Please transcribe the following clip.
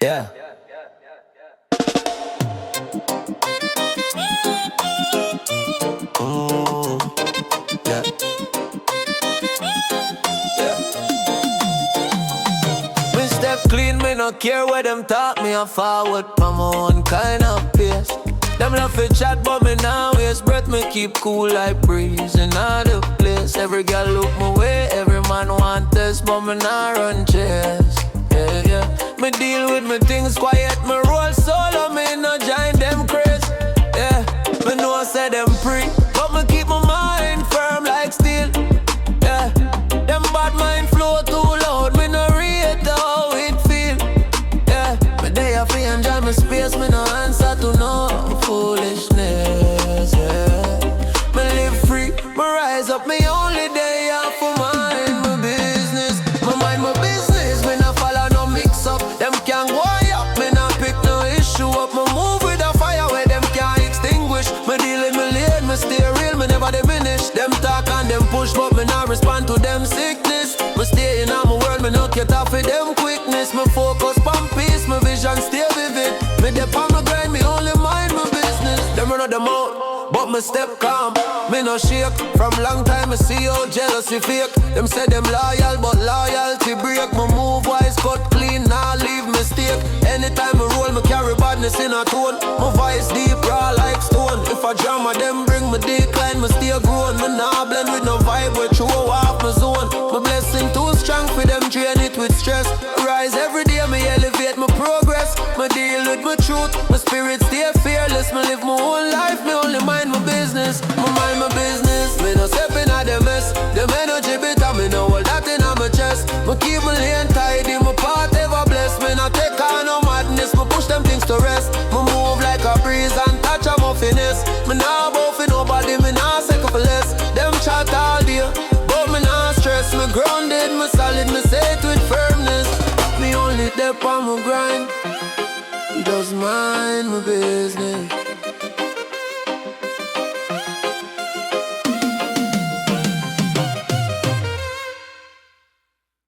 Yeah. Yeah. Me step clean, me no care where them talk. Me a forward from my own kind of pace. Them love to chat, but me now waste breath. Me keep cool like breeze in all the place. Every girl look my way, every man want this, but me nah run chase. Yeah, yeah. Me deal with me things quiet, me roll solo, me no join them craze. Yeah, me know I say them free, but me keep my mind firm like steel. Yeah, them bad mind flow too loud, me no rate how it feel. Yeah, me day I feel enjoy my space, me no answer to no foolishness. Yeah, me live free, me rise up, me only day off for mind my business. Me mind my business, me no follow no mix up. Them can't go up, me no pick no issue up. Me move with a fire where them can't extinguish. Me deal with me lane, me stay real, me never diminish. Them talk and them push, but me not respond to them sickness. Me stay in my world, me no get off with them quickness. Me focus on peace, my vision stay vivid. Me dep on my grind, me only mind my business. Them run out them out, but me step calm, me no shake. From long time I see how jealousy fake. Them say them loyal, but loyalty break. Me move wise, cut clean, nah leave mistake. Anytime I roll, me carry badness in a tone. My voice deep, raw like stone. If I drama, them bring me decline, me stay grown. Me nah blend with no vibe, but throw off my zone. My blessing too strong for them, drain it with stress. Rise every day, me elevate my progress. Me deal with my truth, my spirit stay fearless. Me live my whole life, me only mind my business. Me mind my business, me no step in a them mess. Them energy bitter, me no hold that in my chest. Me keep my lane tidy, my path ever blessed. Me no take on no madness, me push them things to rest. Me move like a breeze and touch a finesse. Me nah bow for nobody, me nah second for less. Them chat all day, but me nah stress. Me grounded, me solid, me say it with firmness. Me only dep on my grind, just mind my business.